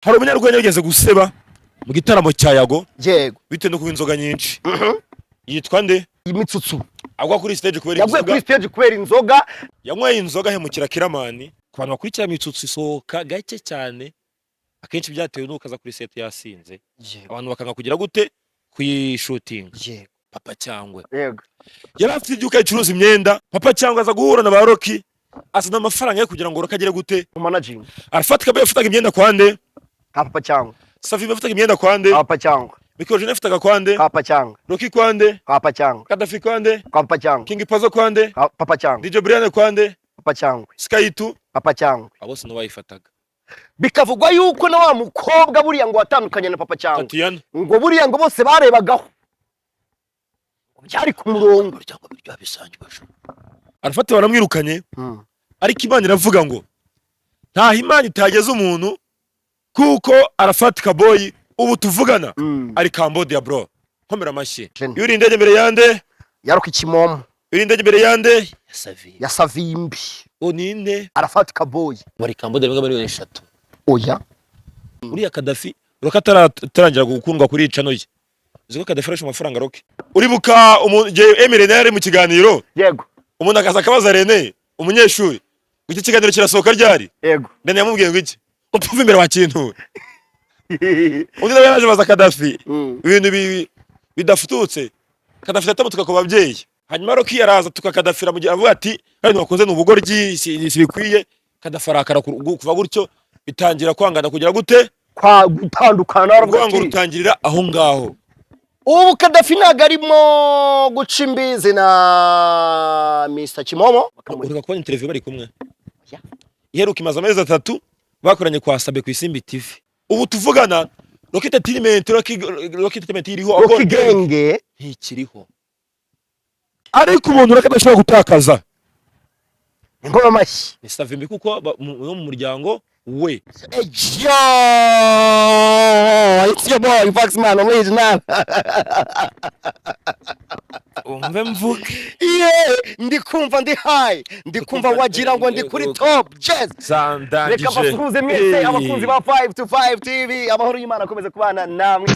hari umunyarwenya wigeze guseba mu gitaramo cya Yago yego bitewe no kuba inzoga nyinshi yitwa nde imitsutsu agwa kuri stage kubera yaguye kuri stage kubera inzoga yanyweye inzoga hemukira kiramani ku bantu bakurikira imitsutsu isohoka gake cyane akenshi byatewe nuko aza kuri set yasinze abantu bakanga kugira gute kuyishooting papa cyangwe yego yari afite ibyuka yicuruza imyenda papa cyangwa aza guhura na baroki asana amafaranga yo kugira ngo rakagire gute managing arafatika be yafataga imyenda kwande papa cyangwa Safi yafataga imyenda kwande papa cyangwa Mikoro Jene yafataga kwande papa cyangwa Roki kwande papa cyangwa Kadafi kwande papa cyangwa King Pazo kwande papa cyangwa DJ Brian kwande papa cyangwa Skaitu papa cyangwa abose no bayifataga bikavugwa yuko na wa mukobwa buriya ngo watandukanye na papa cyangwa Tatiana ngo buriya ngo bose barebagaho byari ku murongo cyangwa biryo bisanzwe arafata baramwirukanye ariko Imana iravuga ngo nta Imana itageze umuntu kuko arafatika boy ubu tuvugana ari Cambodia bro nkomera amashyi yuri indege mbere yande yaruka ikimomo yuri indege mbere yande ya Savimbi oninde arafatika boy wari Cambodia mbwa miliyoni 3 oya uriya Kadafi rokatarangira gukundwa kuri icano ye uziko Kadafi arashe amafaranga roke uribuka Emile yari mu kiganiro yego umuntu akaza akabaza Rene umunyeshuri iki kiganiro kirasohoka ryari yego Rene yamubwiye ngo iki upfuva imbere wa kintu undi nawe yaje baza Kadafi ibintu bidafututse Kadafi atamutuka ku babyeyi hanyuma roki yaraza tukakadafira mu gihe avuga ati kandi wakoze n'ubugoryi sibikwiye Kadafi arakara kuva gutyo bitangira kwangana kugira gute kwa gutandukana aravuga ngo rutangirira aho ngaho ubu Kadafi nagarimo guca imbizi na Mr Kimomo ureka kubona interview bari kumwe iheruka imaze amezi 3 bakoranye kwa Sabe ku Isimbi TV ubu tuvugana Rocket Entertainment iriho Rocket Genge ntikiriho ariko umuntu rakadashobora gutakaza ingoma mashyi ni Savimbi kuko mu muryango we it's your boy Foxman original umve mvuga ndikumva ndi high ndikumva wagira ngo ndi kuri top jazz sandangije reka basuhuze mwese abakunzi ba 525 TV amahoro y'Imana akomeze kubana namwe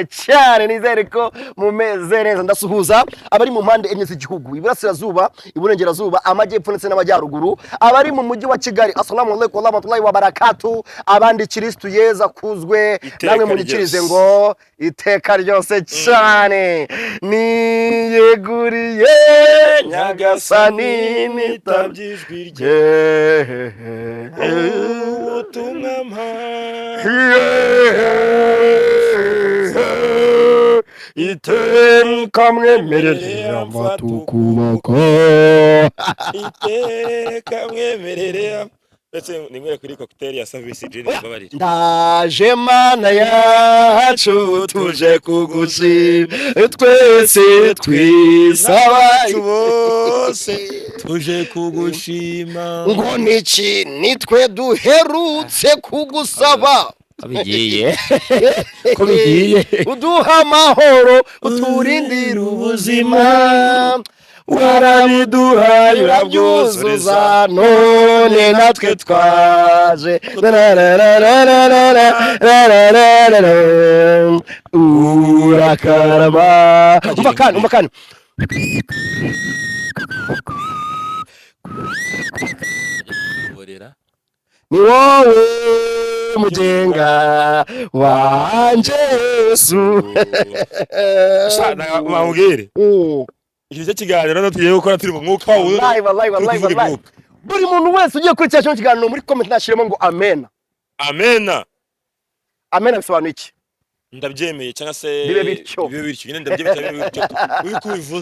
cyane nizere ko mumeze neza ndasuhuza abari mu mpande enye z'igihugu iburasirazuba iburengerazuba amajyepfo ndetse n'amajyaruguru abari mu mujyi wa Kigali assalamu alaikum warahmatullahi wabarakatuh abandi Kristo yeza kuzwe namwe munyikirize ngo iteka ryose cyane niyeguriye nyagasani nitabyijwi rye ubutumwa iteka mwemerere amatukuboko iteka mwemerere ndetse nimwere kuri cocktail ya service Jane babarira ndaje mana yacu tuje kugushima twese twisaba bose tuje kugushima ngo niki nitwe duherutse kugusaba abigiye ko bigiye uduha amahoro uturindira ubuzima warabiduhaye urabyuzuza none natwe twaje urakarama umva kandi ni wowe mugenga wanje Yesu shana mawugere iki kiganiro no tugiye gukora turi mu mwuka wallahi buri muntu wese ugiye kuri cyo kiganiro muri comment nashiremo ngo amen bisobanuye iki ndabyemeye cyangwa se bibe bityo nyine ndabyemeye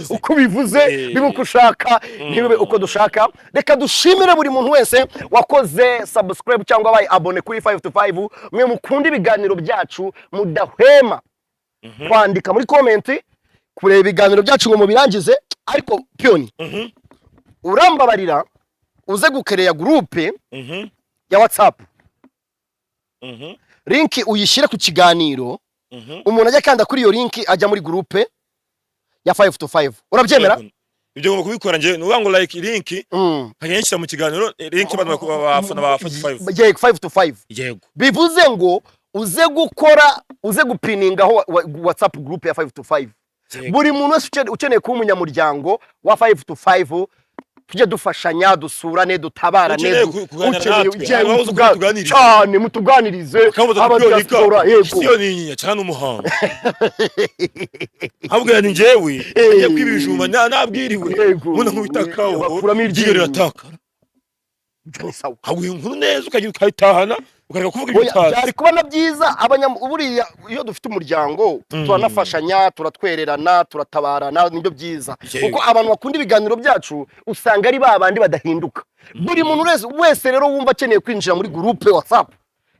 uko bivuze bibe uko ushaka ntibibe uko dushaka reka dushimire buri muntu wese wakoze subscribe cyangwa abaye abone kuri 525 mwe mukunda ibiganiro byacu mudahwema kwandika muri comment kureba ibiganiro byacu ngo mubirangize ariko pioni urambabarira uze gukereya groupe ya WhatsApp link uyishyire ku kiganiro umuntu ajya kanda kuri iyo link ajya muri groupe ya 5 to 5 urabyemera? Ibyo ngomba kubikora nje nuvuga ngo like link nkanyishyira mu kiganiro link abantu bafana ba 5 yego 5 to 5 yego bivuze ngo uze gukora uze gupiningaho WhatsApp group ya 5 to 5 buri muntu wese ukeneye kuba umunyamuryango wa 5 to 5 tujye dufashanya dusurane dutabarane cyane mutuganirize abadiaspora yego siyo ninya cyane umuhanga habwa ni njewe ajya kwibijuma nabwiriwe muna nkubitakaho bakuramo iryigero ratakara habwa inkuru neza ukagira ukayitahana ukareka kuvuga ibitazi byari kubana byiza abanyaburiya iyo dufite umuryango turanafashanya turatwererana turatabarana nibyo byiza kuko abantu bakunda ibiganiro byacu usanga ari babandi badahinduka buri muntu wese rero wumva akeneye kwinjira muri groupe WhatsApp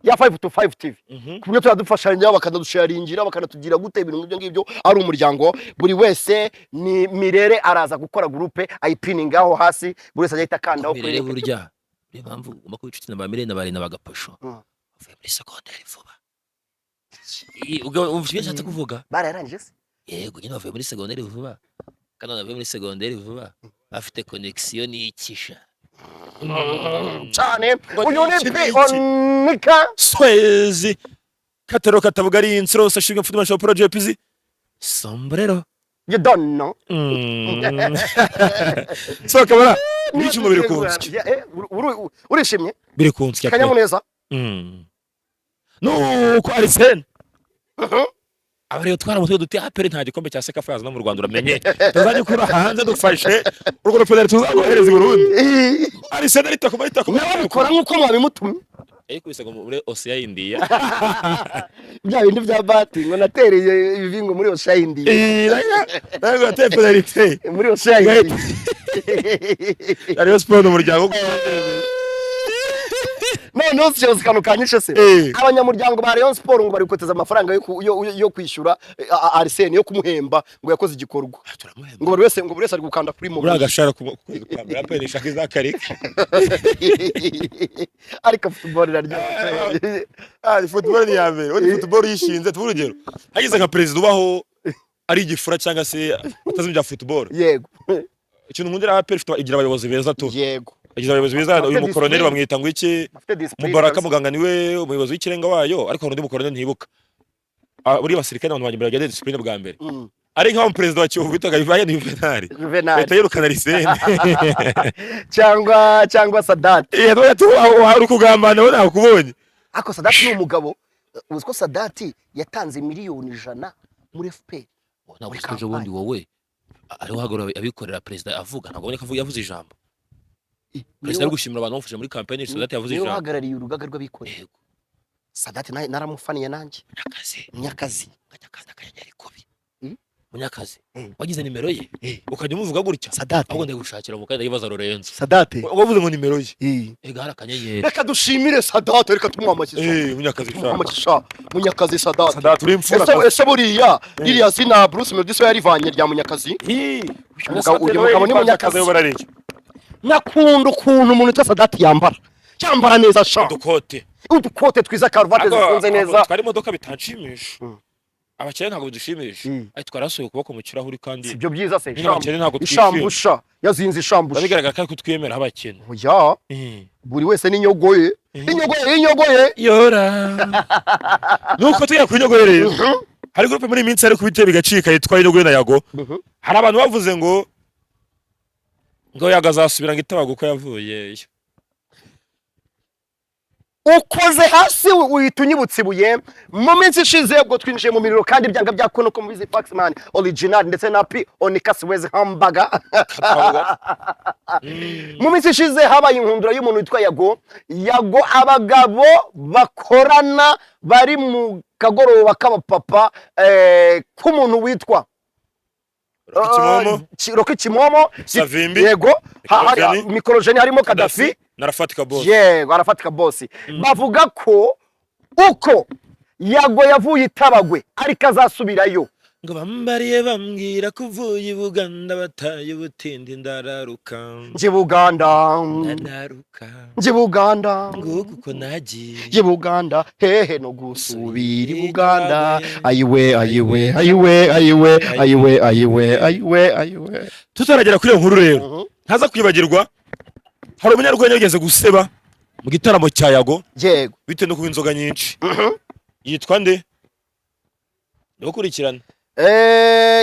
ya 5 to 5 TV kubyo turadufashanya bakanadusharingira bakanatugira gute ibintu ngibyo ngibyo ari umuryango buri wese ni Mirere araza gukora groupe ayipiningaho hasi buri wese ajya kandaho kuri burya impamvu ugomba kuba inshuti na ba Mirere na bari na bagaposho uvuye muri secondaire vuba umva ibyo nshatse kuvuga bararangije se yego nyine bavuye muri secondaire vuba kandi bavuye muri secondaire vuba bafite connection n'ikisha cyane uyu ni Onika Swezi Katero Katabugari Insro Sashinga Football Show Project PZ Sombrero you don't know so kabara bicu mubiri kunzi urishimye biri kunzi kanyamuneza no ko Arsene abariyo twara mutwe duti apere nta gikombe cya Sekafa yaza no mu Rwanda uramenye tuzanye kura hanze dufashe urwo pedal tuzagohereza i Burundi Arsene arita bikora nkuko mwabimutumye kubise ngo muri Ocean India bya bindi bya bati ngo natereye ibivingo muri Ocean India nago atepedalite muri Ocean India ariyo sport umuryango no cyose kanukanyishe se abanyamuryango ba Rayon Sport ngo bari gukoteza amafaranga yo kwishyura Arsene yo kumuhemba ngo yakoze igikorwa ngo buri wese ari gukanda kuri mo uragashara kukamera apere shaka izakarika ariko football iraryo football ni yambere odi football yishinze turugero hagize nka president ubaho ari igifura cyangwa se atazimya football yego ikintu nkundira apere igira abayobozi beza to yego agize abayobozi beza uyu mukoroneri bamwita ngo iki Mubaraka Muganga niwe umuyobozi w'ikirenga wayo ariko undi mukoroneri ntibuka buri basirikare abantu banyembera bya discipline bwa mbere ari nka president wa Kiyovu bitaga Ivaye ni Juvenal leta y'urukana Arsene cyangwa Sadat hari kugambana bo nakubonye ako Sadat ni umugabo uziko Sadat yatanze miliyoni 100 muri FPR ntabwo ukoje wundi wowe ariho hagora abikorera president avuga ntabwo aboneka avuga yavuze ijambo president gushimira abantu bafashe muri campaign Sadat yavuze ijambo uhagarariye urugaga rw'abikorera Sadat naramufaniye nanjye Munyakazi akanyanyari kobi Munyakazi wagize nimero ye ukajya umuvuga gutya Sadat ahubwo ndagushakira mu kandi yibaza Lorenzo Sadat wavuze ngo nimero ye ega harakanyanyeri reka dushimire Sadat reka tumwamakisha Munyakazi Sadat uri imfura ese buriya iriya zina Bruce Melody yarivanye rya Munyakazi uyu mugabo ni Munyakazi nakunda ukuntu umuntu utwa Sadat yambara neza sha udukote twiza karuvate zifunze neza twari imodoka bitanshimisha abakene ntabwo bidushimisha ariko twarasuye ukuboko mu kirahuri kandi ibyo byiza se ishambusha yazinze ishambusha bigaragara ko twemera abakene oya buri wese n'inyogoye yora nuko tuya kwinyogoye hari groupe muri minsi ari kubiteye bigacika yitwa inyogoye na Yago hari abantu bavuze ngo yagazasubira ngo itabaga uko yavuye ukoze hasi uhita unyibutsa ibuye mu minsi ishize ubwo twinjiye mu miriro kandi byanga byakono ko mubizi Paxman original ndetse na P Onika Swezi hamburger mu minsi ishize habaye inkundura y'umuntu witwa Yago abagabo bakorana bari mu kagoroba k'abapapa k'umuntu witwa Roki Kimomo yego mikorojeni harimo Kadafi narafatika boss yego arafatika boss bavuga ko uko Yago yavuye itabagwe ariko azasubirayo ngo bambariye bambwira ko uvuye i Buganda bataye ubutindi ndararuka nje Buganda nje Buganda nguko uko nagiye nje Buganda hehe no gusubira i Buganda ayiwe ayiwe ayiwe ayiwe ayiwe ayiwe ayiwe ayiwe. Tutaragera kuri iyo nkuru rero ntaza kwibagirwa hari umunyarwenya yageze guseba mu gitaramo cya Yago yego bitewe no kuba inzoga nyinshi yitwa nde ndakurikirana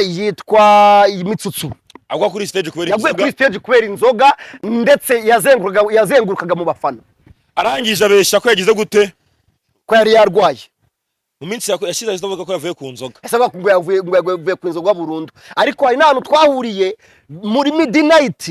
yitwa Mitsutsu agwa kuri stage kubera yaguye kuri inzoga stage kubera inzoga ndetse yazengurukaga mu bafana arangije abeshya ko yagize gute ko yari yarwaye mu minsi yashize avuga ko yavuye ku nzoga asaba ngo yavuye ku nzoga burundu ariko hari n'ahantu twahuriye muri midnight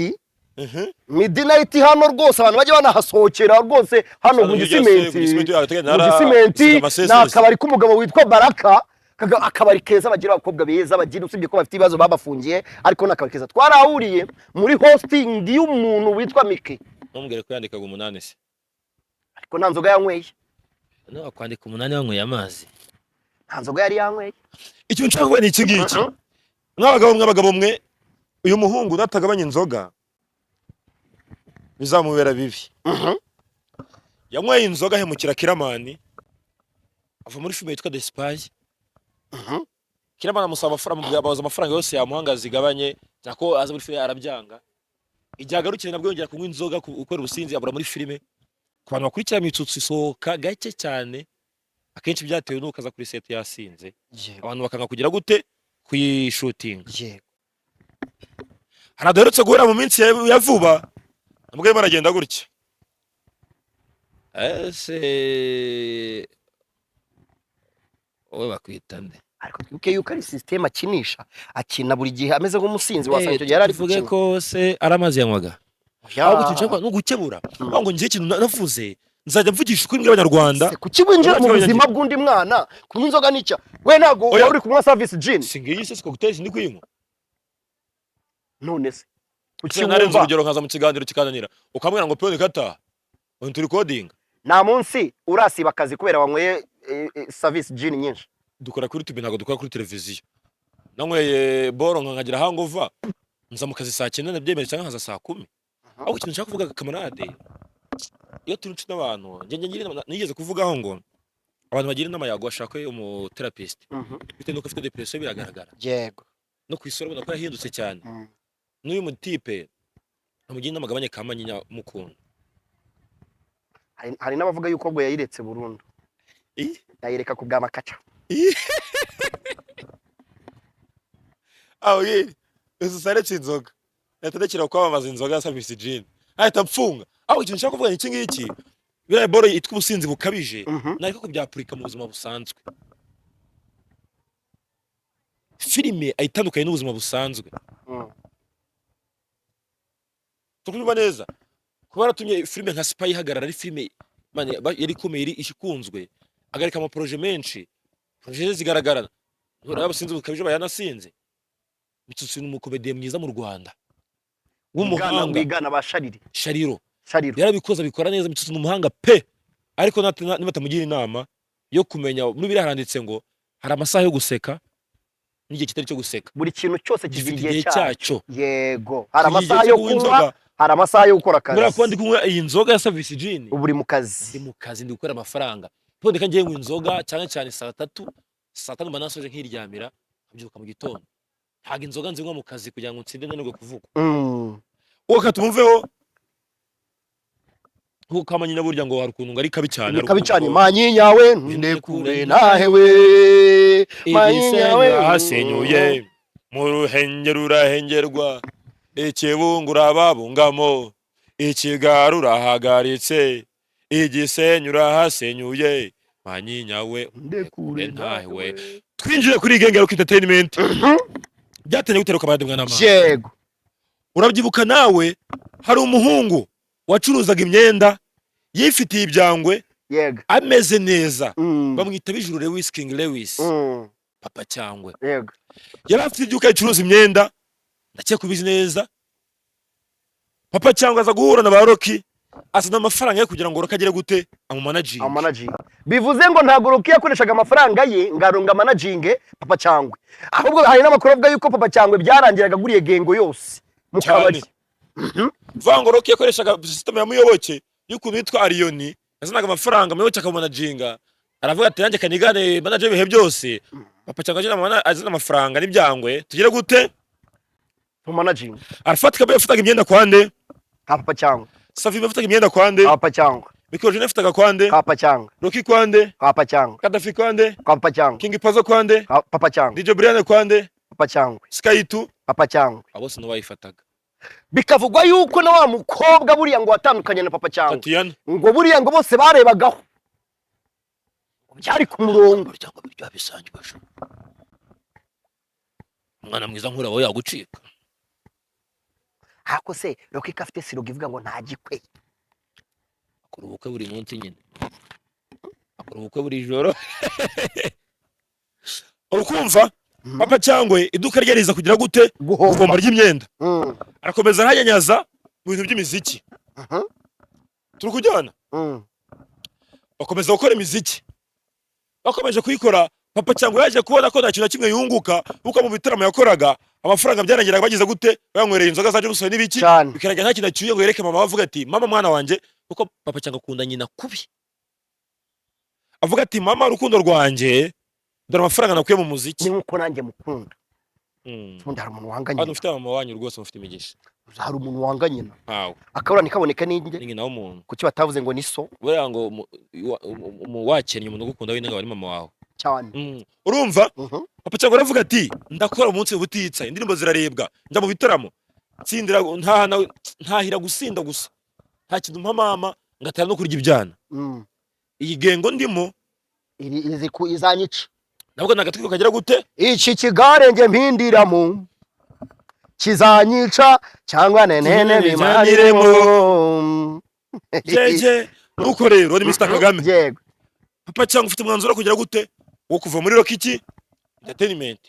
hano rwose abantu bajya banahasohokera rwose hano mu gisimenti n'akabari k'umugabo witwa Baraka akabari keza bagira abakobwa beza bagira usibye ko bafite ibibazo babafungiye ariko n'akabari keza twarahuriye muri hosting y'umuntu witwa Mike ntumbwire ko yandikaga 8 se ariko nta nzoga yanyweye no akwandika 8 yanyweye amazi nta nzoga yari yanyweye icyo nshaka kuba ni iki ngiki mw'abagabo mwe uyu muhungu natagabanya inzoga bizamubera bibi yanyweye inzoga hemukira Kiramani ava muri filime yitwa The Spy Kiramani amusaba amafaranga baza amafaranga yose yamuhanga zigabanye zako aza muri filime arabyanga ijyagarukire nabwo yongera kunywa inzoga ukora ubusinzi abura muri filime ku bantu bakurikira Mitsutsu isohoka gake cyane akenshi byatewe nuko aza kuri set yasinze abantu bakanga kugira gute kuyishutinga haraderutse guhera mu minsi ya vuba nabwo baragenda gutya ese owe bakwitande ariko twibuke yuko ari system akinisha akina buri gihe ameze nk'umusinzi wasanga icyo yari ari kuvuge ko se aramazi yanywaga ahubwo tucakwa no gukebura ngo ngiye ikintu navuze nzajya mvugisha ukuri mw'Abanyarwanda kuki winjira mu buzima bw'undi mwana kunywa inzoga nicya we ntago uri kunywa service gin singiye se cocktail ndi kuyinywa none se kuki narenze urugero nkaza mu kiganiro kikananira ukamwira ngo peone kata on to recording nta munsi urasiba akazi kubera wanyweye service gin nyinshi dukora kuri TV ntago dukora kuri televiziyo nanyweye boro nkagira hangover nza mu kazi saa 9 nabyemera cyangwa nkaza saa 10 aho ikintu nshaka kuvuga kamarade iyo turi nshuti n'abantu nigeze kuvugaho ngo abantu bagira inama Yago ashaka umu therapist bitewe nuko afite depression biragaragara yego no kwisora ubona ko yahindutse cyane n'uyu mutipe amugira inama agabanye kamanyinya mukunda hari n'abavuga yuko ngo yayiretse burundu yayireka ku bwa makaca aho yesu saretse inzoga yatadekira kwamamaza inzoga ya service gin ahita mfunga aho ikintu nshaka kuvuga iki ngiki biriya boro yitwa ubusinzi bukabije nariko kubyapurika mu buzima busanzwe filime ayitandukanye n'ubuzima busanzwe tukumva neza kuba aratumye filime nka Spy ihagarara ari filime yari komeye ikunzwe agarika ama projet menshi projet zigaragara ntura abasinzi bukabije bayanasinze Mitsutsu n'umukomediye mwiza mu Rwanda w'umuhanga wigana ba Shariro yarabikoza bikora neza Mitsutsu n'umuhanga pe ariko nibatamugira inama yo kumenya muri birahanditse ngo hari amasaha yo guseka n'igihe kitari cyo guseka buri kintu cyose kigiye cyaco yego hari amasaha yo kunywa hari amasaha yo gukora akazi muri kwandi kunywa iyi nzoga ya service gin uburi mu kazi ndi gukora amafaranga pondeka ngiye mu inzoga cyane saa 3 banasoje nkiryamira abyuka mu gitondo haga inzoga nzinywa mu kazi kugira ngo nsinde nanirwe kuvuga uwo katumveho nko kamanyina burya ngo hari ukuntu ngari kabi cyane manyinyawe ndekure nahewe manyinyawe hasenyuye mu ruhengero urahengerwa ikibungura babungamo ikigarura hagaritse igisenyura hasenyuye manyinyawe ndekure nahewe twinjiye kuri Gengero Entertainment byatenye guteruka abandi mwana mama yego urabyibuka nawe hari umuhungu wacuruzaga imyenda yifitiye ibyangwe yego ameze neza bamwita Bijuru Lewis King Lewis papa cyangwe yego yari afite ibyuka yicuruza imyenda ndacye kubizi neza papa cyangwa aza guhura na Baroki azana amafaranga ye kugira ngo Roki agere gute amumanaging. Bivuze ngo ntabwo Roki yakoreshaga amafaranga ye ngaronga managing Papa Cyangwe, ahubwo hari n'amakuru avuga yuko Papa Cyangwe byarangiraga guriye gengo yose mu kabari. Vango Roki yakoreshaga system ya Muyoboke y'ukuntu yitwa Arioni, yazanaga amafaranga Muyoboke akamanaginga, aravuga ati yanjye kanigane manager ibihe byose. Papa Cyangwe azana amafaranga n'ibyangwe tugire gute mu managing. Arafata kabe yafataga imyenda kwande Papa Cyangwe. Safi yafataga imyenda kwande Papa Cyangwe. Mikojene yafataga kwande Papa Cyangwe. Roki kwande Papa Cyangwe. Kadafi kwande Papa Cyangwe. King Pazo kwande Papa Cyangwe. DJ Brian kwande Papa Cyangwe. Skaitu Papa Cyangwe. abo sino bayifataga. Bikavugwa yuko na wa mukobwa buriya ngo watandukanye na Papa Cyangwe Tatiana ngo buriya ngo bose barebagaho byari ku murongo cyangwa biryo bisanzwe basho. Umwana mwiza nkura wowe yagucika. hako se Roki kafite siroga ivuga ngo nta gikwe. Akora ubukwe buri munsi nyine. Akora ubukwe buri joro. urukumva Papa Cyangwe iduka rye riza kugira gute guhomba ry'imyenda. Arakomeza ahanyanyaza mu bintu by'imiziki. Turi kujyana bakomeza gukora imiziki, bakomeje kuyikora. Papa Cyangwe yaje kubona ko nta kintu na kimwe yunguka kuko mu bitaramo yakoraga amafaranga byanageraga bagize gute bayanywereye inzoga zaje gusaba n'ibiki, bikaraga nta kintu acyuye ngo yereke mama, bavuga ati mama mwana wanje, kuko Papa Cyangwe akunda nyina kubi, avuga ati mama urukundo rwanje dore amafaranga nakuye mu muziki ni nkuko nanjye mukunda. Undi hari umuntu wanganye hano ufite mama wanyu rwose mufite imigisha. hari umuntu wanganye na Ntawe akabura nikaboneka n'inge nyina w'umuntu, kuki batavuze ngo ni so buriya ngo mu wakennye umuntu ugukunda w'inanga bari mama wawe cyane. Urumva Papa Cyangwe aravuga ati ndakora umunsi w'ubutitsa, indirimbo zirarebwa, njya mu bitaramo tsindira ntahira gusinda gusa, nta kintu mpa mama ngatara no kurya ibyana. Iyi gengo ndimo izi ku izanyica nabwo nagatwiko kagira gute iki kigare nge mpindiramo kizanyica cyangwa nenene bimaniremo. jeje nuko rero ni Mr Kagame. Yego Papa Cyangwe ufite umwanzuro kugira gute wo kuva muri Roki iki entertainment.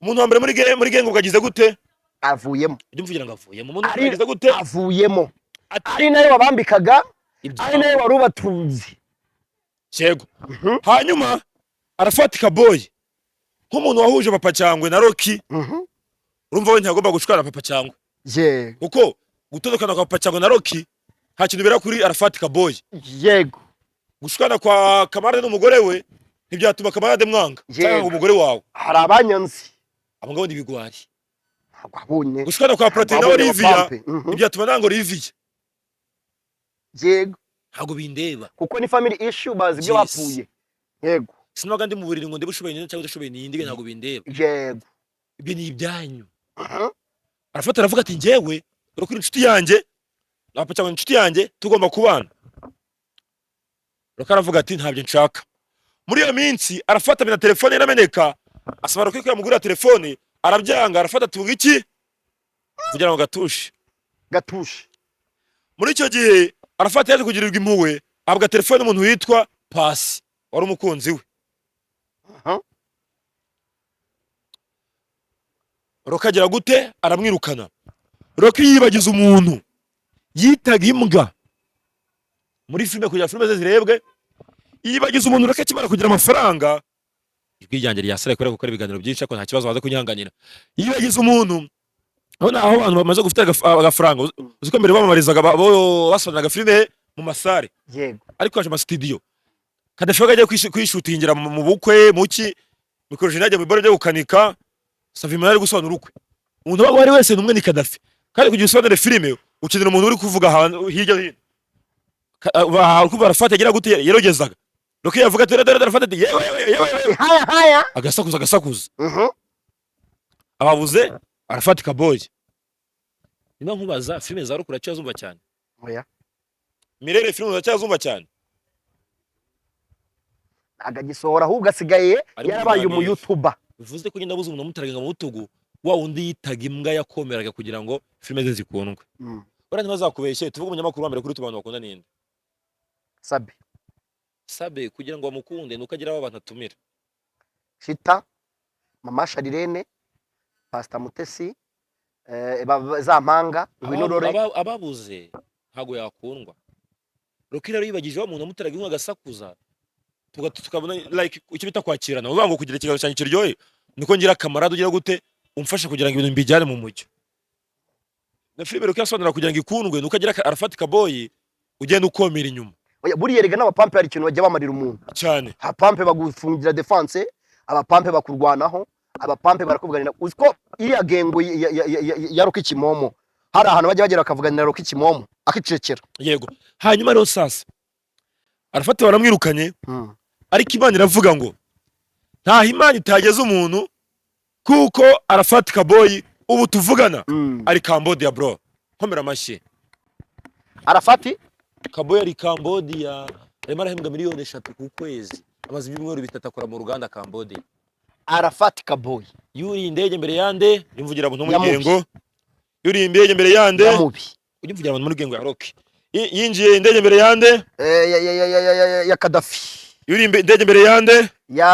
Umuntu wa mbere muri gengo ugagize gute avuyemo, ibyo mvugira ngo avuyemo, umuntu ugagize gute avuyemo, ari nayo wabambikaga, ari nayo wari ubatunzi. Yego hanyuma arafatika boy nk'umuntu wahuje Papa Cyangwe na Roki. Urumva we ntiyagomba gushwana Papa Cyangwe. Yego kuko gutandukana kwa Papa Cyangwe na Roki nta kintu bera kuri arafatika boy. Yego gushwana kwa Kamarade n'umugore we ntibyatuma Kamarade mwanga cyangwa umugore wawe. hari abanyanzi abo ngabo n'ibigwari. abonye gushwana kwa Platini na Olivia ntibyatuma nango Olivia. Yego ntago bindeba kuko ni family issue bazi ibyo bapfuye. Yego sinaga ndi mu buriri ngo ndebe ushoboye nene cyangwa udashoboye ninde, ntago bindeba. Yego ibyo ni ibyanyu. Arafata aravuga ati njyewe Roki inshuti yanjye na Papa Cyangwe inshuti yanjye tugomba kubana. Roki aravuga ati ntabyo nshaka. Muri iyo minsi arafata na telefone irameneka, asaba Roki ko yamugurira telefone, arabyanga. Arafata tuvuga iki kugira ngo gatushe. Muri icyo gihe arafata yaje kugirirwa impuhwe, abwa telefone umuntu witwa Pasi wari umukunzi we. Roki agira gute aramwirukana. Roki yibagiza umuntu yitaga imbwa muri filime kugira filime ze zirebwe, yibagiza umuntu Roki akimara kugira amafaranga. Ijwi ryanjye ryasara kubera gukora ibiganiro byinshi ariko nta kibazo waza kunyanganira. Yibagiza umuntu aho abantu bamaze gufite agafaranga, uziko mbere bamamarizaga basanaga filime mu masare. Yego ariko aje mu studio Kadafi agiye kwishutingira mu bukwe muki mikorojene ajya mu boro byo gukanika. Savimana ari gusobanura ukwe, umuntu wari wese numwe ni Kadafi, kandi kugira usobanure filime ukenera umuntu uri kuvuga ahantu hirya hino. Kuva arafata agira gute yerogezaga Roki yavuga ati dore arafata ati yewe haya agasakuza ababuze arafatika boy. Niba nkubaza filime za Rukura cyazumva cyane. Oya Mirere filime za cyazumva cyane. agagisohora ahubwo asigaye yarabaye umu YouTuber. Bivuze ko ngenda buze umuntu mutaraga mu butugu wa undi yitaga imbwa yakomeraga kugira ngo filime ze zikundwe. Bora ntibazakubeshye tuvuga umunyamakuru wa mbere kuri tubantu bakunda ninde? Sabe kugira ngo bamukunde nuko agira abantu atumira. Shita, Mama Sharirene, Pastor Mutesi, za mpanga, Ngwino Rore. Ababuze ntago yakundwa. Rocky rero yibagije wa muntu amuteraga inkunga agasakuza tukabona like icyo bita kwakirana uvuga ngo kugira ikiganiro cyanjye kiryohe niko ngira kamarade ugira gute umfasha kugira ngo ibintu mbijyane mu mujyo na filime Rocky yasobanura kugira ngo ikundwe nuko agira Arafat Kaboyi ugenda ukomera inyuma buriya rega n'abapampe hari ikintu bajya bamarira umuntu cyane abapampe bagufungira defense abapampe bakurwanaho abapampe barakuvuganira uziko iriya gengo ya Rocky Kimomo hari ahantu bajya bagera bakavuganira Rocky Kimomo akicecera yego hanyuma rero sasa Arafat baramwirukanye ariko Imana iravuga ngo nta Imana itageze umuntu kuko Arafat Kaboyi ubu tuvugana ari Cambodia bro komera amashyi Arafat Kaboyi ari Cambodia arimo arahembwa miliyoni 3 ku kwezi amaze ibyumweru 3 akora mu ruganda Cambodia Arafat Kaboyi yuri indege mbere yande imvugira abantu mu gengo yuri indege mbere yande ujye mvugira abantu muri gengo ya Rocky yinjiye indege mbere yande ya Kadafi yuri indege mbere yande ya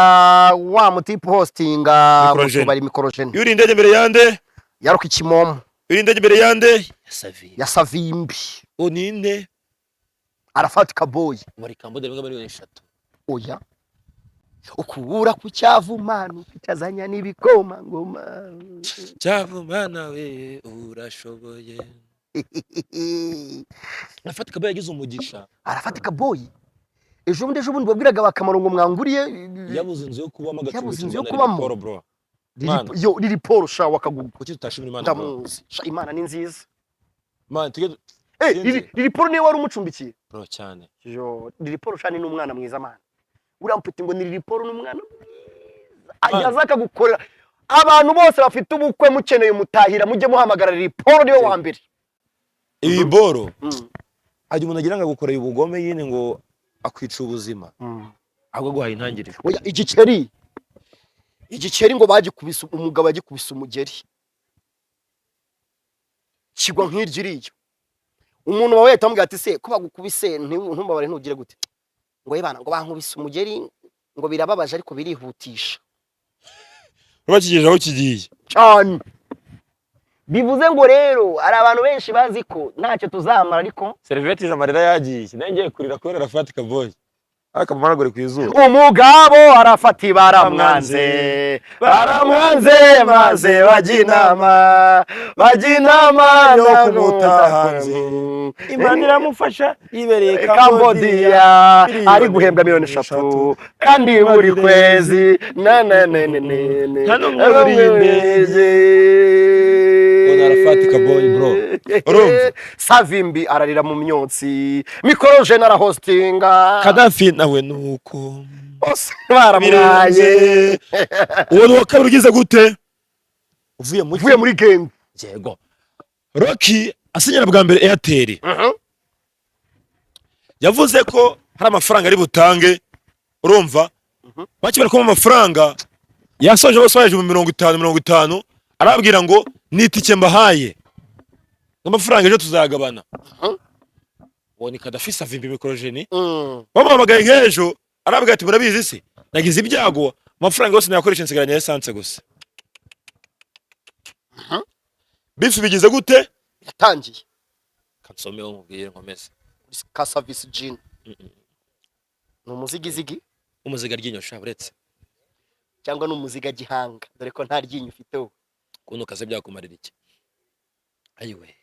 wa mutipe hostinga bari mikorojeni yuri indege mbere yande ya Rocky Kimomo yuri indege mbere yande ya Savimbi oninde Arafat Kaboyi muri Cambodia mbwa miliyoni 3 oya ukubura ku cyavumana ukitazanya n'ibikoma ngoma cyavumana we urashoboye Arafat Kaboyi yagize umugisha Arafat Kaboyi ejo bundi babwiraga bakamaro ngo mwanguriye yabuze inzu yo kubamo agaciro bro yo riri Paul sha wakagugu kuki tutashimira Imana bro Imana ni nziza man tege riri Paul niwe wari umucumbikiye bro cyane yo riri Paul sha ni n'umwana mwiza man urampite ngo ni riri Paul n'umwana ajaza akagukorera abantu bose bafite ubukwe mukeneye umutahira mujye muhamagara riri Paul niwe wa mbere ibi boro ajya umuntu agira ngo agukoreye ubugome yine ngo akwica ubuzima ahubwo guhaye intangiriro oya igiceri ngo bagikubise umugabo yagikubise umugeri kigwa nk'iryo iriyo umuntu wawe yatamubwira ati se ko bagukubise ntumbabare ntugire gute ngo yebana ngo bankubise umugeri ngo birababaje ariko birihutisha bakigeje aho kigiye cyane bivuze ngo rero ari abantu benshi bazi ko ntacyo tuzamara ariko seriveti zamarira yagiye nengeye kurira kubera Arafat Kaboyi akamaragore kwizuba umugabo Arafat baramwanze maze bajinama no kumutahanze Imana iramufasha yibereye Cambodia ari guhembwa miliyoni 3 kandi buri kwezi Arafat Kaboyi bro urumva Savimbi ararira mu myotsi mikorojeni arahostinga Kadafi nawe nuko bose baramwaye uwo wa kabiri ugize gute uvuye muri game yego Rocky asinyira bwa mbere Airtel yavuze ko hari amafaranga ari butange urumva bakibara ko amafaranga yasoje bose baje mu 50 arabwira ngo nitike mbahaye amafaranga ejo tuzagabana uwo ni Kadafi Savimbi mikorojeni bamuhamagaye nk'ejo arabwira ati murabizi se nagize ibyago amafaranga yose nayakoresha nsigaranye essence gusa bifu bigize gute yatangiye kansome wo mubwire nkomeze ka service jean no muzigizigi umuziga ry'inyosha buretse cyangwa no muziga gihanga dore ko nta ryinyo ufite wo kuno kaze byakumarira iki ayiwe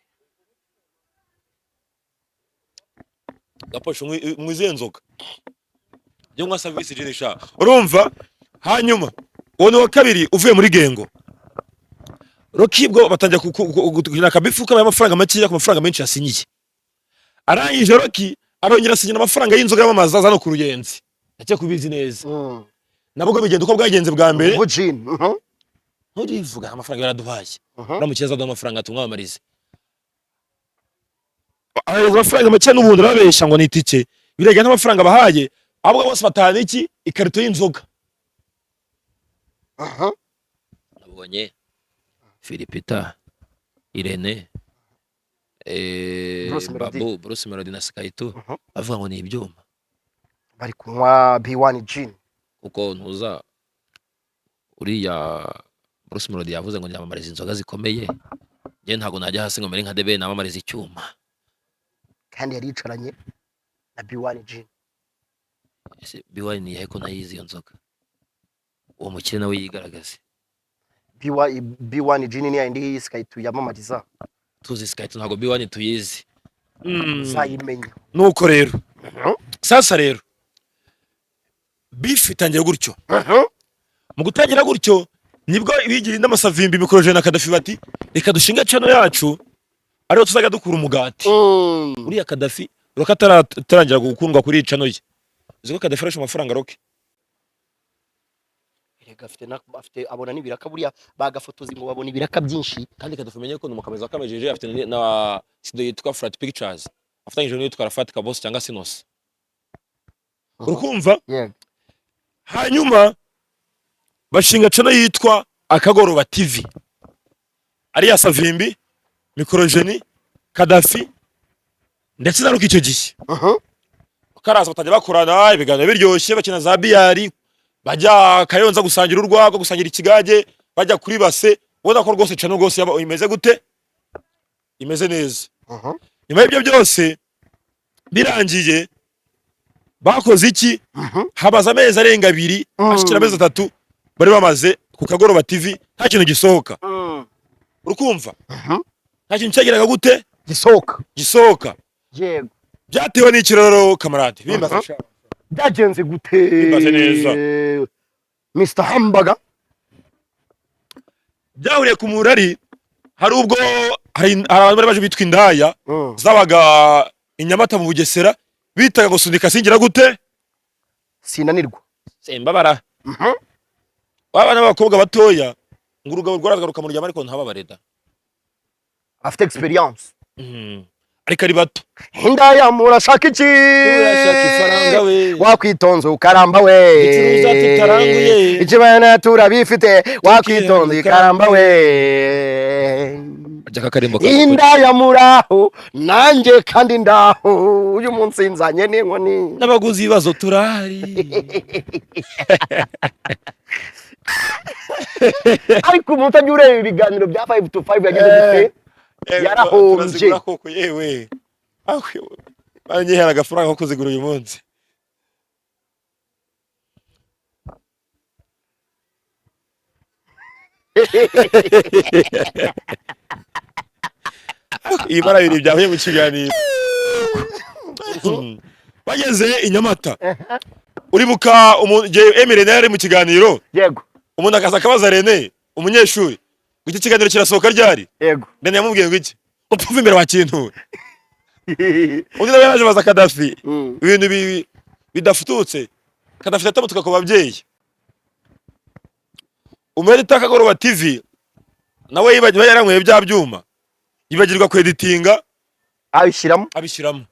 gaposho mwizenzoga byo mwa service jean urumva hanyuma uwo ni wa kabiri uvuye muri gengo Rocky bwo batangira kugina kabifu kaba amafaranga make ku mafaranga menshi yasinyiye arangije Rocky arongera asinyira amafaranga y'inzoga y'amamaza zano ku ruyenzi yacye kubizi neza nabwo bigenda uko bwagenze bwa mbere nturivuga amafaranga yaraduhaye uramukeza do amafaranga tumwamarize amafaranga make n'ubundi arabeshya ngo nitike birega n'amafaranga bahaye ahubwo bose batahana iki ikarito y'inzoga nabonye Philipita Irene Babu Bruce Melody na Skyto avuga ngo ni ibyuma bari kunywa B1 gin uko ntuza uriya Bruce Melody yavuze ngo nyamamariza inzoga zikomeye je ntago najya hasi ngo mere nka debe namamariza icyuma kandi yari yicaranye na B1 Gin. B1 ni yako nayizi iyo nzoga. Uwo mukire nawe yigaragaze. B1 Gin ni yindi Sky tuyamamariza. Tuzi Sky ntago B1 tuyizi. Zayimenya. Nuko rero. Sasa rero. Beef itangira gutyo. Mu gutangira gutyo nibwo bigira inda Masavimbi Mikorojene na Kadafi bati reka dushinga channel yacu ariho tuzaga dukura umugati. Uriya Kadafi rokatarangira gukundwa kuri channel ye. Uziko Kadafi arashe amafaranga roke. Afite abona n'ibiraka buriya bagafotoza ngo babona ibiraka byinshi Kandi Kadafi menye ko numukameza kamejeje afite na studio yitwa Flat Pictures. Afatanyije n'uwitwa Fatika Boss cyangwa Sinos. Urukumva? Yego. Hanyuma bashinga channel yitwa Akagoroba TV. Ariya Savimbi, Mikorojene, Kadafi ndetse na Ruki icyo gihe. Karaza batajya bakorana ibiganiro biryoshye bakina za biyari bajya Kayonza gusangira urwagwa gusangira ikigage bajya kuri base ubona ko rwose channel rwose imeze gute imeze neza. Nyuma y'ibyo byose birangiye bakoze iki habaza amezi arenga 2 ashikira amezi 3 bari bamaze ku Kagoroba TV nta kintu gisohoka. Urukumva? Nta kintu cyagiraga gute gisohoka. Yego. Byatewe n'ikiraro kamarade bimbaza byagenze gute bimbaze neza Mr Hamburger byahuriye ku murari hari ubwo hari abantu bari baje bitwa indaya zabaga inyamata mu Bugesera bitaga ngo Sunika singira gute sinanirwa sembabara wabana b'abakobwa batoya ngo urugabo rwaragaruka mu ryama ariko ntababareda afite experience ariko ari bato indaya murashaka iki turashaka ifaranga we wakwitonze ukaramba we icuruza tutaranguye ikibana turabifite wakwitonze ukaramba we Ajaka karimbo indaya muraho nanjye kandi ndaho uyu munsi nzanye n'inkoni n'abaguzi ibibazo turahari ariko umuntu ajya ureba ibiganiro bya 5 to 5 yagize gute yarahombye koko yewe banyihera agafaranga ko kuzigura uyu munsi iyi mara biri byavuye mu kiganiro bageze inyamata uribuka Emile yari mu kiganiro yego umuntu akaza akabaza Rene umunyeshuri iki kiganiro kirasohoka ryari yego Rene yamubwiye ngo iki upfuva imbere wa kintu undi nawe yaje baza Kadafi ibintu bidafututse Kadafi atamutuka ku babyeyi Umerita Kagoroba TV nawe yibagiwe yaranyweye bya byuma yibagirwa ku editinga abishyiramo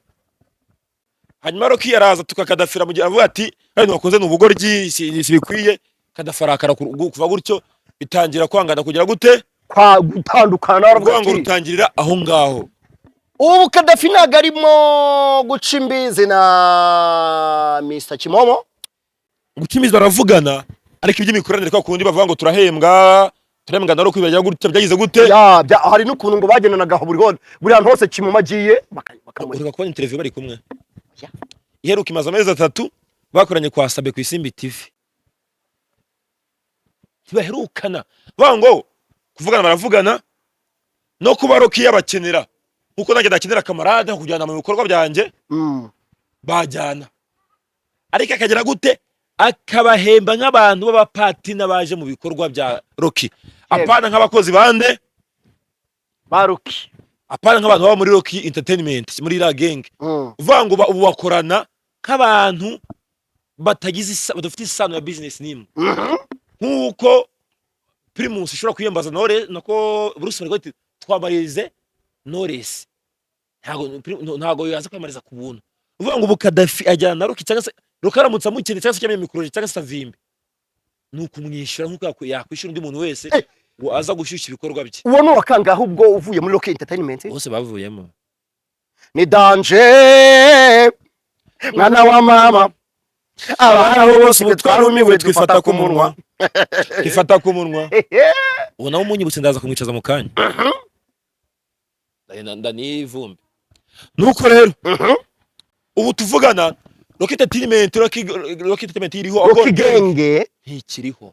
hanyuma Roki yaraza tukakadafira mu gihe avuga ati hano wakoze n'ubugoryi sibikwiye kadafarakara kuva gutyo bitangira kwangana kugira gute kwa gutandukana rwango rutangirira aho ngaho ubu Kadafi ntago arimo guca imbizi na Mr Kimomo guca imbizi baravugana ariko iby'imikoranire kwa kundi bavuga ngo turahembwa na Roki byagira gutya byagize gute hari n'ukuntu ngo bagenanaga buri hantu hose Kimomo agiye bakamurika kubona interview bari kumwe iheruka imaze amezi 3 bakoranye kwa Sabe ku Isimbi TV baherukana bango kuvugana baravugana no kuba Roki yabakenera nkuko nanjye ndakenera kamarade kujyana mu bikorwa byanjye bajyana ariko akagera gute akabahemba nk'abantu b'abapatina baje mu bikorwa bya Roki apana nk'abakozi bande ba Roki apana nk'abantu baba muri Roki Entertainment muri la gang uvango ubu bakorana nk'abantu batagize badafite isano ya business nimwe nkuko Primus ishobora kwiyambaza nako Bruce Melody twamarize Knowless ntago yaza kwamariza ku buntu uvuga ngo Kadafi ajyana na Roki cyangwa se rukaramutsa mukene cyangwa se cyamye mikoroje cyangwa se Savimbi nuko umwishyura nkuko yakwishyura undi muntu wese ngo aza gushyushya ibikorwa bye uwo no wakanga ahubwo uvuye muri Roki Entertainment bose bavuyemo ni danger mwana wa mama abana bose twarumiwe twifata ku munwa ifata ku munwa ubona umunyibutse ndaza kumwicaza mu kanya ndani ivumbi nuko rero ubu tuvugana Rocket Entertainment iriho Rocky Gang ntikiriho.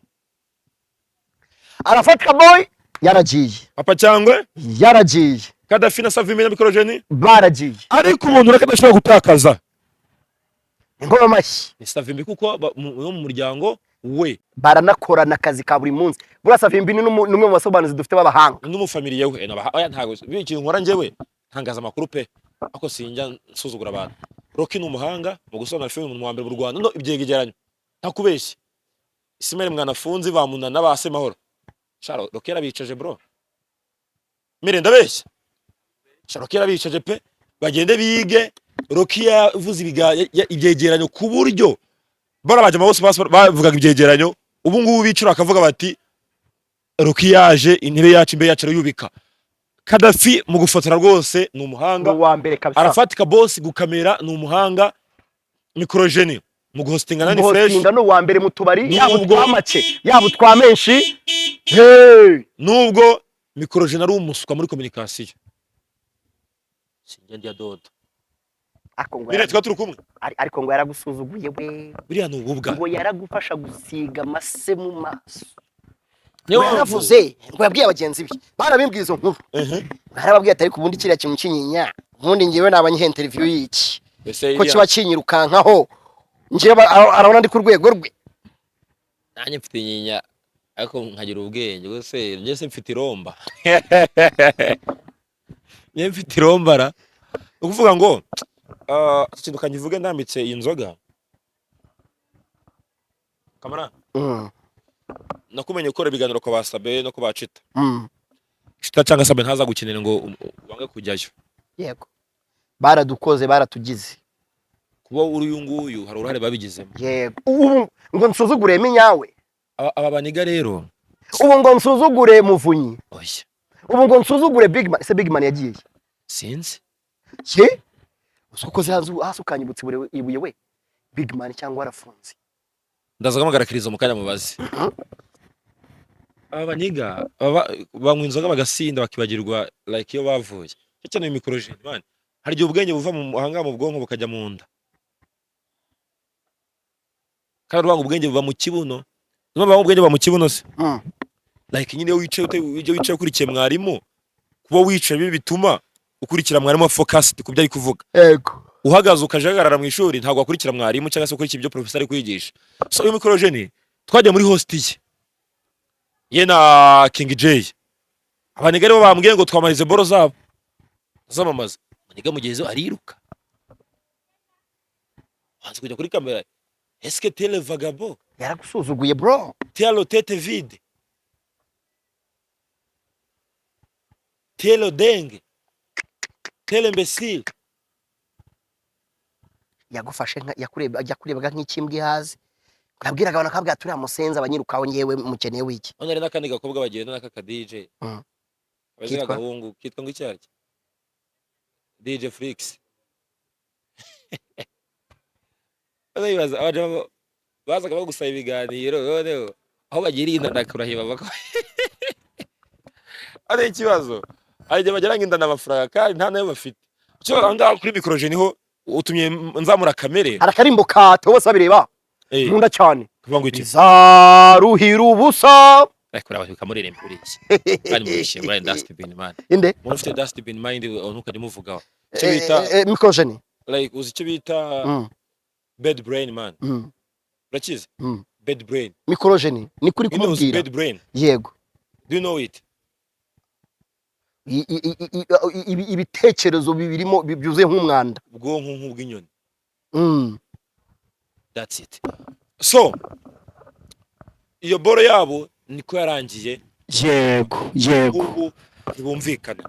arafatwa boy yaragiye Papa cyangwa yaragiye Kadafi na Savimbi na Mikrogeni baragiye ariko umuntu rakadashobora gutakaza ingoma mashyi ni Savimbi kuko mu muryango we baranakorana akazi ka buri munsi burasa Savimbi ni numwe mu basobanuzi dufite b'abahanga n'umufamiliye we ntago biki nkora njyewe ntangaza amakuru pe ako sinjya nsuzugura abantu. Rocky ni umuhanga mu gusobanura filime mu mbere mu Rwanda no ibyegeranyo ntakubeshye. Isimere mwanafunzi bamunana base mahoro sharo Rocky yarabicaje bro mire ndabeshya sharo Rocky yarabicaje pe bagende bige. Rocky yavuze ibyegeranyo ku buryo barabaje bose bavugaga ibyegeranyo ubu ngubu bicura akavuga bati Rocky yaje intebe yacu imbe yacu yubika. Kadafi mu gufotora rwose ni umuhanga wa mbere kabisa arafatika boss gukamera ni umuhanga. Mikrogeni mu guhostinga nani fresh hostinga no wa mbere mu tubari yabo Nubwo- twamace yabo twamenshi hey nubwo Mikrogeni ari umuswa muri communication sinjya ndiya dodo ako ngo bire twa turi kumwe ariko ngo yaragusuzuguye we biriya ni ububwa ngo yaragufasha gusiga amase mu maso Niyo ngo mpamvu- yaravuze ngo yabwiye abagenzi be barabimbwiye izo nkuru barababwiye atari ku bundi kiriya kintu kinyinya ubundi ngewe nabanyihe interview y'iki Ese ko iriya- kiba kinyirukankaho ngewe arabona ndi ku rwego rwe nanjye mfite inyinya ariko nkagira ubwenge gusa njye se mfite iromba njye mfite irombara ni ukuvuga ngo ikintu kanyivuge ndambitse iyi nzoga kamara nakumenye gukora ibiganiro kwa basabe no kwa bacita Chita cyangwa Sabe ntaza gukenera ngo wange kujyayo yego baradukoze baratugize kuba uri uyu nguyu hari uruhare babigizemo. yego ubu ngo nsuzugure minyawe Aba baniga rero ubu ngo nsuzugure muvunyi oya ubu ngo nsuzugure big man se big man yagiye sinzi ye uko hasi ukanyibutse ibuye we big man cyangwa arafunze ndaza kumugarakiriza mu kanya mubaze. Aba baniga banywa inzoga bagasinda bakibagirwa like iyo bavuye cyane mu Mikrogeni man hari igihe ubwenge buva mu hanga mu bwonko bukajya mu nda kandi rwanga ubwenge buva mu kibuno n'ubwo ubwenge buva mu kibuno se like nyine wicaye ukurikiye mwarimu kuba wicaye bibi bituma ukurikira mwarimu focus ku byo ari kuvuga. yego Uhagaze ukajagarara mu ishuri ntabwo akurikira mwarimu cyangwa se ukurikira ibyo professor ari kwigisha. So uyu Mikrogeni twajya muri hostiye ye na King J abaniga rero bambwiye ngo twamarize boro zabo zamamaza maniga mugezeho ariruka hanze kujya kuri kamera est-ce que t'es le vagabond yaragusuzuguye bro t'es à la tête vide t'es le dingue t'es l'imbécile yagufashe ajya kurebaga nk'ikimbwe hazi urabwiraga abantu akabwira turiya musenza abanyirukaho ngewe mukeneye wiki none n'akandi gakobwa bagenda n'aka DJ abaziga Kitwa? gahungu kitwa ngo icyarye DJ Flix abayibaza abaje bazaga bagusaba ibiganiro noneho aho bagiriye inda kurahiba bako ari ikibazo ari bagera ngindana amafaranga kandi nta nayo bafite cyo anga kuri Mikrogeni ho utumye nzamura kamere harakarimbo kate bose babireba nkunda cyane kuvuga ngo iki zaruhira ubusa ariko urabashuka murerembe uri iki kandi murishimye muri dustbin man inde umuntu ufite dustbin mind ntukajya muvugaho icyo bita Mikrogeni like uzi icyo bita bad brain man urakize bad brain Mikrogeni ni kuri you know kumubwira bad brain yego do you know it ibitekerezo birimo byuzuye nk'umwanda ubwonko nk'ubw'inyoni that's it so iyo boro yabo niko yarangiye yego yego ubu ntibumvikana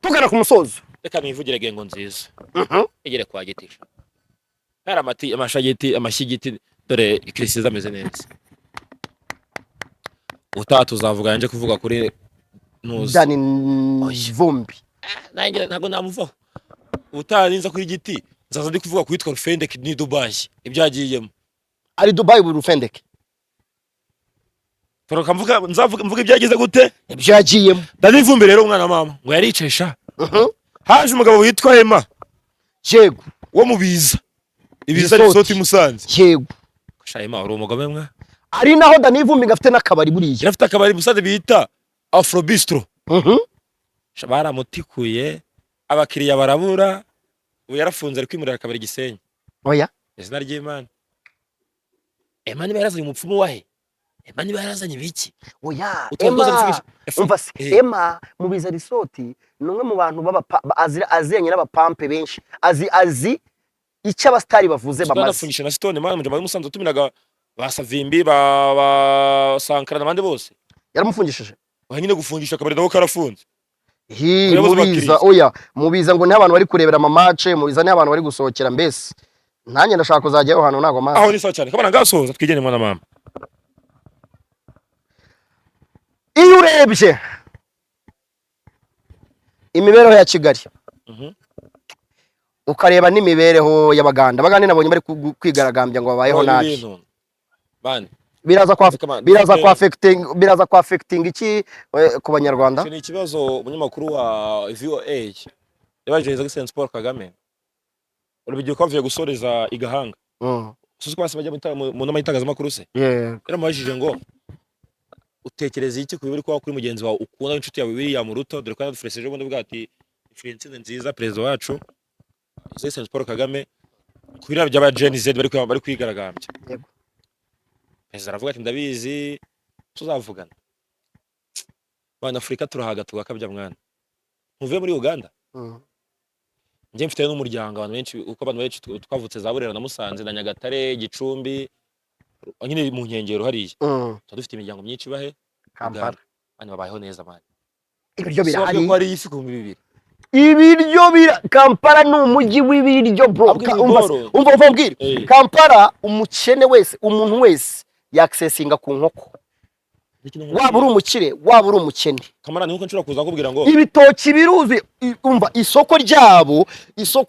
tugana ku musozo reka nivugire gengo nziza igere kwa gitisha hari amashigiti dore Kirisiza ameze neza utatu uzavuga nje kuvuga kuri nuzi Dani Vumbi nanjye ntago namuvaho utarinza kuri giti nzaza ndi kuvuga kwitwa Rufendek ni Dubai ibyagiyemo ari Dubai buri Rufendek Toroka mvuga ibyageze gute ibyagiyemo Dani Vumbi rero umwana mama ngo yaricesha haje umugabo witwa Emma yego wo mubiza ibiza Resort. resort Musanze yego shayima uri umugome mwa ari naho Dani Vumbi gafite n'akabari buriya yarafite akabari Musanze bita Afro Bistro mhm baramutikuye abakiriya barabura ubu yarafunze ari kwimurira akabari Gisenyi oya izina ry'Imana Emani barazanye umupfumu wahe Emani barazanye biki oya Utongoza Emma gufikisha umva se Emma mubiza resort numwe mu bantu aziranye n'abapampe benshi azi icyo abastari bavuze bamaze banafungisha na Stone man mujama Musanze utuminaga basavimbi ba Sankara n'abandi bose yaramufungishije nyine gufungisha akabari nako karafunze mubiza oya mubiza ngo ni abantu bari kurebera ama match mubiza ni abantu bari gusohokera mbese nanjye ndashaka kuzajyayo hano nago mazi aho ni sawa cyane kabana ngasoza twigene mwana mama iyo urebye imibereho ya Kigali ukareba n'imibereho y'Abaganda nabonye bari kwigaragambya ngo babayeho nabi bane biraza kwa affecting iki ku banyarwanda ni ikibazo umunyamakuru wa VOA yabaje His Paul Kagame urubigiye ko avuye gusoreza igahanga suzi ko basabajya mu nama y'itangazamakuru se yaramubajije ngo utekereza iki kubiri kwa kuri mugenzi wawe ukunda inshuti yawe William Ruto dore ko yadufresheje ubundi bwati influence nziza president wacu His Paul Kagame kubira by'aba Gen Z bari kwigaragambya yego Perezida aravuga ati ndabizi tuzavugana bana Afrika turahaga tugakabya mwana ntuvuye muri Uganda njye mfite n'umuryango abantu benshi uko abantu benshi twavutse za Burera na Musanze na Nyagatare Gicumbi nyine mu nkengero hariya dufite imiryango myinshi bahe Kampala bana babayeho neza mwana ibiryo birahari ko ari isi ku bibiri ibiryo Kampala ni umujyi w'ibiryo bro umva mbwira Kampala umukene wese umuntu wese yaccessinga ku nkoko waba uri umukire waba uri umukene kamara nuko nshobora kuza kubwira ngo ibitoki biruzi umva isoko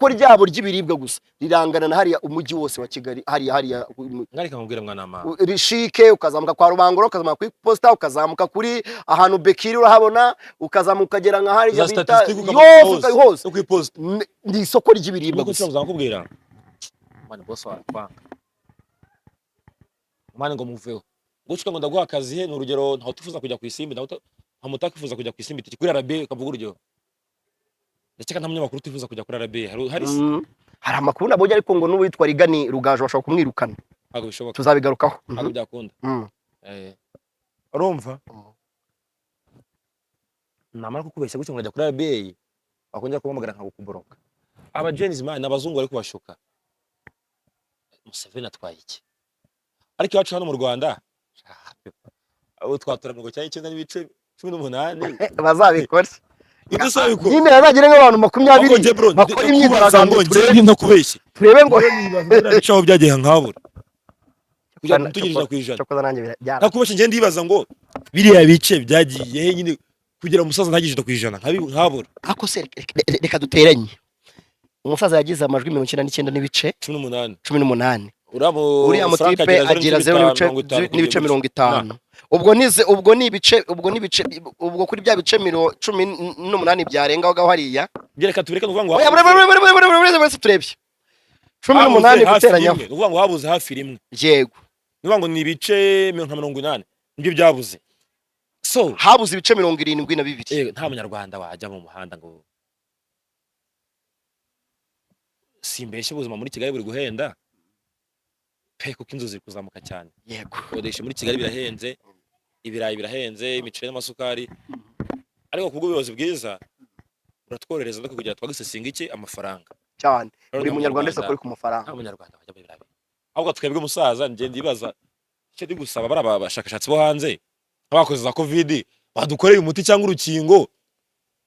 ryabo ry'ibiribwa gusa rirangana na hariya umujyi wose wa Kigali hariya ngari kamubwira mwana mama rishike ukazamuka kwa Rubangoro ukazamuka kuri Posta ukazamuka kuri ahantu Bekiri urahabona ukazamuka ukagera nka hariya bita hose kuri Posta ni isoko ry'ibiribwa gusa nshobora kubwira mwana boss wa kwanga mwana ngo muveho gushika ngo ndaguha akazi he n'urugero ntaho tufuza kujya ku isimbi ntamutaka ifuza kujya ku isimbi kuri arabe kavuga urugero ndakeka nta munyamakuru tufuza kujya kuri arabe hari amakuru nabonye ariko ngo n'uwitwa Rigani Rugaje bashaka kumwirukana ntabwo bishoboka tuzabigarukaho ntabwo byakunda urumva namara kukubeshya gutyo ngo njya kuri arabe bakongera kumamagara nkagukuboroka aba Gen Z man abazungu bari kubashuka Museveni atwaye iki ariko iwacu hano mu Rwanda abo twatora ngo cyane 9:18 bazabikora idusabiko nyine yazagire nk'abantu 20 bakora imyigaragambyo turebe nko kubeshya turebe ngo cyo byagiye nkabura kujya tugirira kwijana cyakoza nanjye byara nakubeshya nge ndibaza ngo biriya bice byagiye nyine kugira umusaza ntagishita kwijana nkabura ako se reka duteranye umusaza yagize amajwi 99 n'ibice 18 uriya mutipe agira 0 n'ibice 50 ubwo kuri bya bice 18 byarengaho gaho hariya reka tubireka nuvuga ngo turebye 18 guteranyaho nuvuga ngo habuze hafi rimwe yego nuvuga ngo ni ibice 180 nibyo byabuze so habuze ibice 72 nta munyarwanda wajya mu muhanda ngo simbeshe ubuzima muri Kigali buri guhenda pe kuko inzu ziri kuzamuka cyane yego kodesha muri Kigali birahenze ibirayi birahenze imiceri n'amasukari ariko kubwo ubuyobozi bwiza uratworohereza no kugira twagisesinga iki amafaranga cyane buri munyarwanda wese akora ku mafaranga nta munyarwanda wajya muri birayi ahubwo twebwe musaza nje ndibaza icyo ndi gusaba bara bashakashatsi bo hanze abakoze za covid badukoreye umuti cyangwa urukingo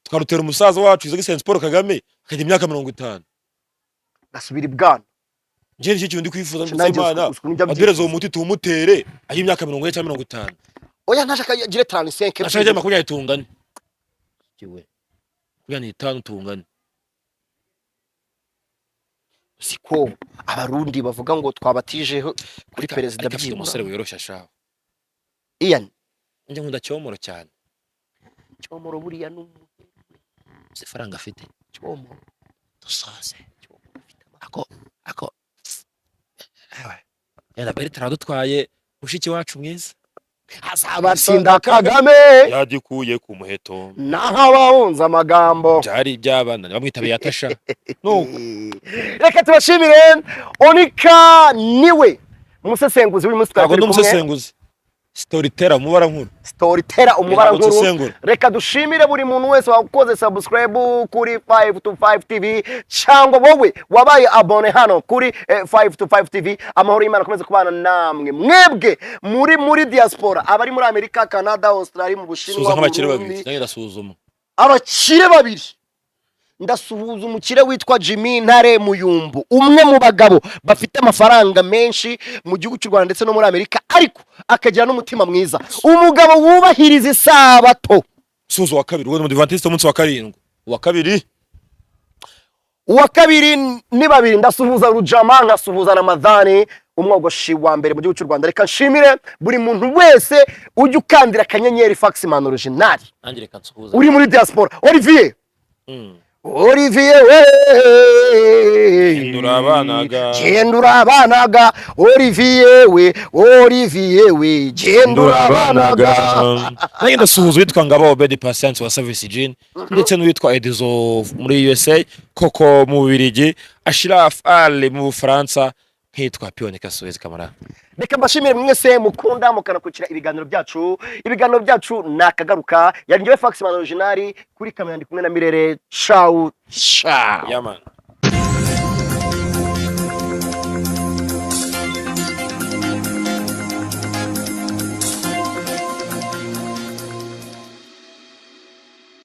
tukarutera umusaza wacu His Paul Kagame akagira imyaka 50 gasubira ibwana nje nicyo ndi kwifuza n'Imana adereza uwo muti tumutere aho imyaka 40 cyangwa 50 oya ntashaka agire 35 ashaka 20 tungane kiwe kuya ni 5 tungane siko abarundi bavuga ngo twabatije kuri perezida by'imana umusore wiyoroshya shaho Ian nje nkunda cyomoro cyane cyomoro buriya se faranga afite cyomoro dusaze ako yenda Bertrand dutwaye mushiki wacu mwiza azabatsinda Kagame yagikuye ku muheto naho abahunze amagambo byari byabana bamwitabiye atasha nuko reka tubashimire. Onika niwe umusesenguzi w'uyu munsi ntabwo ndi umusesenguzi storyteller umubara nkuru storyteller umubara Ntabwo nkuru. nsesengura. Reka dushimire buri muntu wese wakoze subscribe kuri 525 TV cyangwa wowe wabaye abone hano kuri 525 TV. Amahoro y'Imana akomeze kubana namwe mwebwe muri diaspora, abari muri Amerika, Canada, Australia, mu suza Bushinwa, nk'abakire mu babiri Burundi. nange ndasuzuma Abakire babiri ndasuhuza umukire witwa Jimmy Ntare Muyumbu, umwe mu bagabo bafite amafaranga menshi mu gihugu cy'u Rwanda ndetse no muri Amerika, ariko akagira n'umutima mwiza, umugabo wubahiriza isabato. suza wa kabiri wowe Adventiste umunsi wa karindwi Uwa kabiri ni babiri, ndasuhuza Rujama nkasuhuza Ramadhani umwogoshi wa mbere mu gihugu cy'u Rwanda. Reka nshimire buri muntu wese ujya ukandira akanyenyeri Faxman original nanjye reka nsuhuza uri muri diaspora. Olivier Olivier gendura abanaga Olivier we gendura abanaga. nange ndasuhuza witwa Ngabo Obedi Patience wa Service Jean ndetse n'uwitwa Edizo muri USA, Koko mu Bubiligi, Ashraf Ali mu Bufaransa, nkitwa Pione Kasuwezi Kamara. Reka mbashimire mwese mukunda mukanakurikira ibiganiro byacu nakagaruka. Yari njyewe Faxman original, kuri kamera ndi kumwe na Mirere. Ciao ciao. Yeah man.